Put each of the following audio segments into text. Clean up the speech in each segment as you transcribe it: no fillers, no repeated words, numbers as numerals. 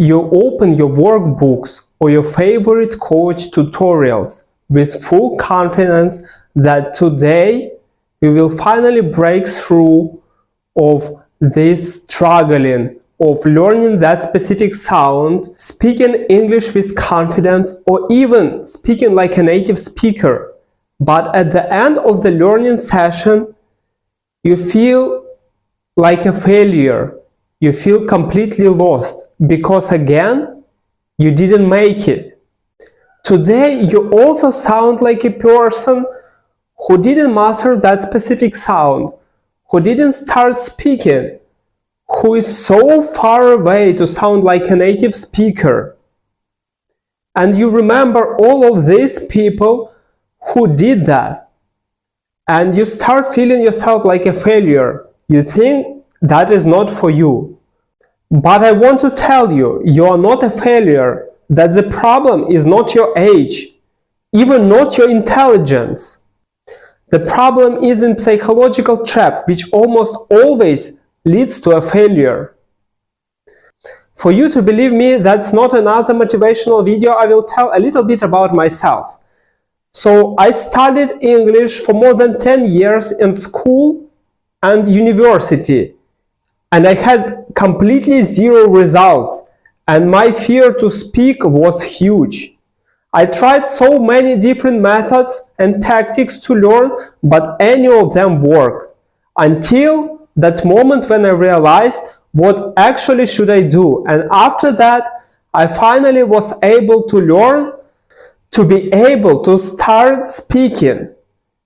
You open your workbooks or your favorite coach tutorials with full confidence that today you will finally break through of this struggling of learning that specific sound, speaking English with confidence, or even speaking like a native speaker. But at the end of the learning session, you feel like a failure. You feel completely lost because again, you didn't make it. Today, you also sound like a person who didn't master that specific sound, who didn't start speaking, who is so far away to sound like a native speaker. And you remember all of these people who did that. And you start feeling yourself like a failure. You think that is not for you. But I want to tell you, you are not a failure, that the problem is not your age, even not your intelligence. The problem is in psychological trap, which almost always leads to a failure. For you to believe me, that's not another motivational video. I will tell a little bit about myself. So I studied English for more than 10 years in school and university. And I had completely zero results, and my fear to speak was huge. I tried so many different methods and tactics to learn, but any of them worked. Until that moment when I realized what actually should I do. And after that, I finally was able to learn to be able to start speaking.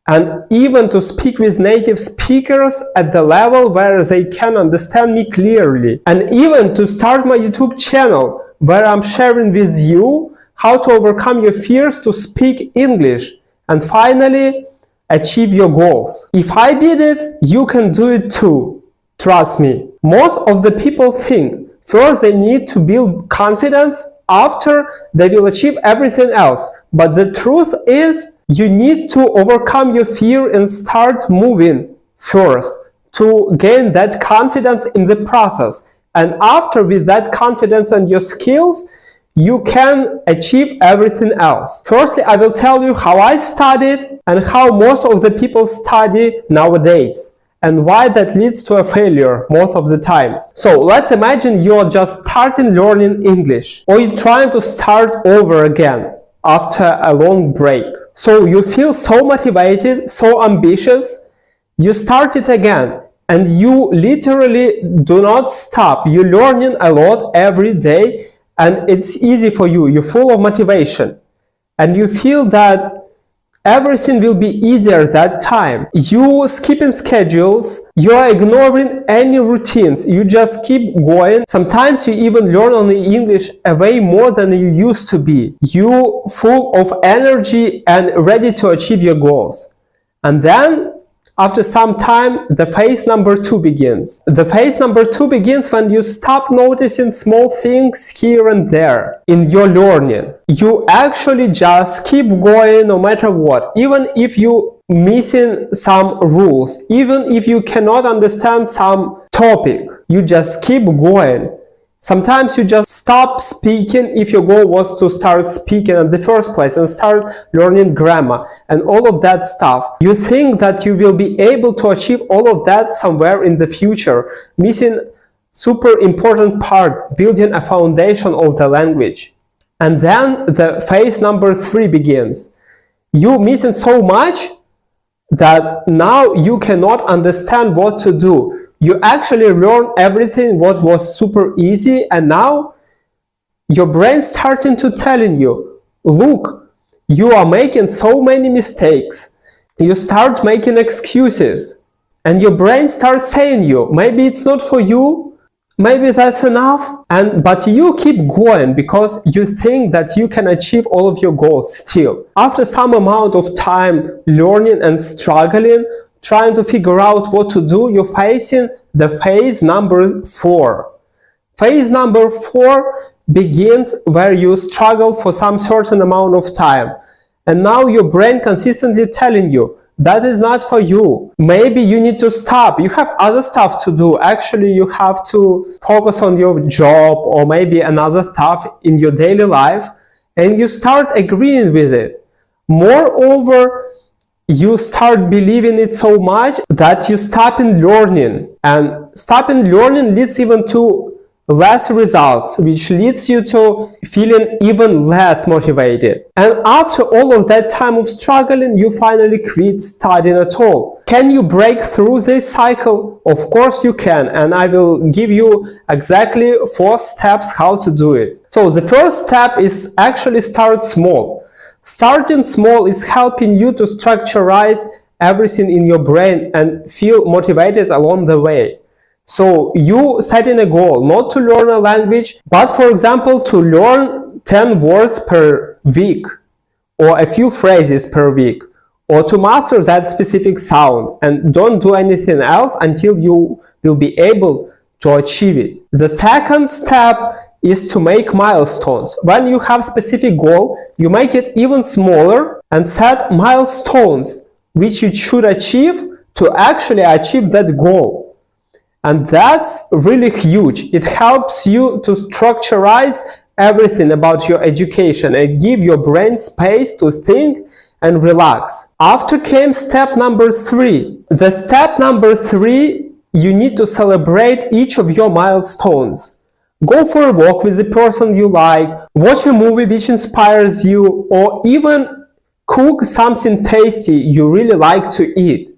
And even to speak with native speakers at the level where they can understand me clearly. And even to start my YouTube channel where I'm sharing with you how to overcome your fears to speak English and finally achieve your goals. If I did it, you can do it too. Trust me. Most of the people think first they need to build confidence, after they will achieve everything else. But the truth is, you need to overcome your fear and start moving first to gain that confidence in the process. And after, with that confidence and your skills, you can achieve everything else. Firstly, I will tell you how I studied and how most of the people study nowadays, and why that leads to a failure most of the times. So let's imagine you're just starting learning English, or you're trying to start over again after a long break. So you feel so motivated, so ambitious, you start it again, and you literally do not stop. You're learning a lot every day, and it's easy for you. You're full of motivation, and you feel that everything will be easier that time. You skipping schedules, you are ignoring any routines, you just keep going. Sometimes you even learn only English way more than you used to be. You full of energy and ready to achieve your goals. And then after some time, the phase number 2 begins. The phase number 2 begins when you stop noticing small things here and there in your learning. You actually just keep going no matter what. Even if you missing some rules, even if you cannot understand some topic, you just keep going. Sometimes you just stop speaking if your goal was to start speaking in the first place and start learning grammar and all of that stuff. You think that you will be able to achieve all of that somewhere in the future, missing super important part, building a foundation of the language. And then the phase number 3 begins. You missing so much that now you cannot understand what to do. You actually learn everything what was super easy, and now your brain starting to telling you, look, you are making so many mistakes. You start making excuses, and your brain starts saying you, maybe it's not for you, maybe that's enough, but you keep going because you think that you can achieve all of your goals still. After some amount of time learning and struggling, trying to figure out what to do, you're facing the phase number 4. Phase number 4 begins where you struggle for some certain amount of time. And now your brain consistently telling you, that is not for you. Maybe you need to stop. You have other stuff to do. Actually, you have to focus on your job or maybe another stuff in your daily life, and you start agreeing with it. Moreover, you start believing it so much that you stop in learning, and stopping learning leads even to less results, which leads you to feeling even less motivated. And after all of that time of struggling, you finally quit studying at all. Can you break through this cycle? Of course you can, and I will give you exactly 4 steps how to do it. So the first step is actually start small. Starting small is helping you to structurize everything in your brain and feel motivated along the way. So you setting a goal not to learn a language, but for example to learn 10 words per week or a few phrases per week, or to master that specific sound, and don't do anything else until you will be able to achieve it. The second step is to make milestones. When you have specific goal, you make it even smaller and set milestones which you should achieve to actually achieve that goal. And that's really huge. It helps you to structurize everything about your education and give your brain space to think and relax. After came step number 3. The step number 3, you need to celebrate each of your milestones. Go for a walk with the person you like, watch a movie which inspires you, or even cook something tasty you really like to eat.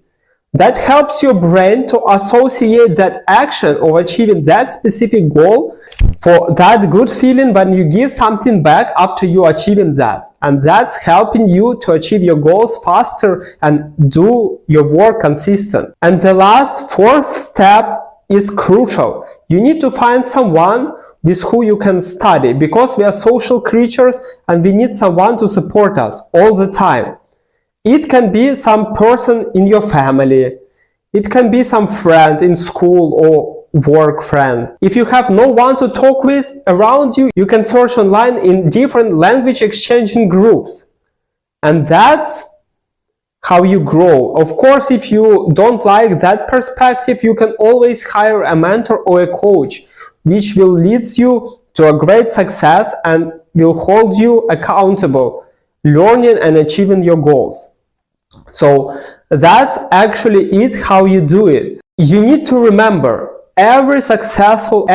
That helps your brain to associate that action of achieving that specific goal for that good feeling when you give something back after you achieving that. And that's helping you to achieve your goals faster and do your work consistent. And the last 4th step is crucial. You need to find someone with who you can study, because we are social creatures and we need someone to support us all the time. It can be some person in your family, it can be some friend in school or work friend. If you have no one to talk with around you, you can search online in different language exchanging groups. And that's how you grow. Of course, if you don't like that perspective, you can always hire a mentor or a coach, which will lead you to a great success and will hold you accountable, learning and achieving your goals. So that's actually it, how you do it. You need to remember, every successful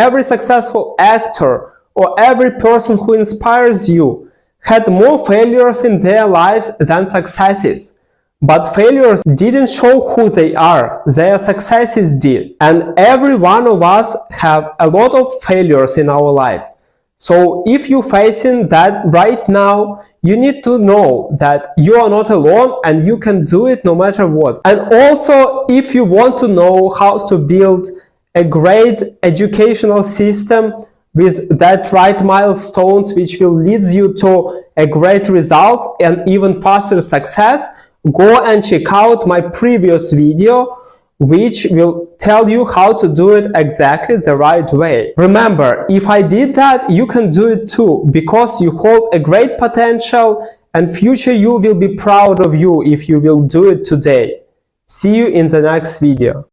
actor or every person who inspires you had more failures in their lives than successes. But failures didn't show who they are, their successes did. And every one of us have a lot of failures in our lives. So if you're facing that right now, you need to know that you are not alone and you can do it no matter what. And also, if you want to know how to build a great educational system with that right milestones which will lead you to a great results and even faster success, go and check out my previous video, which will tell you how to do it exactly the right way. Remember, if I did that, you can do it too, because you hold a great potential and future you will be proud of you if you will do it today. See you in the next video.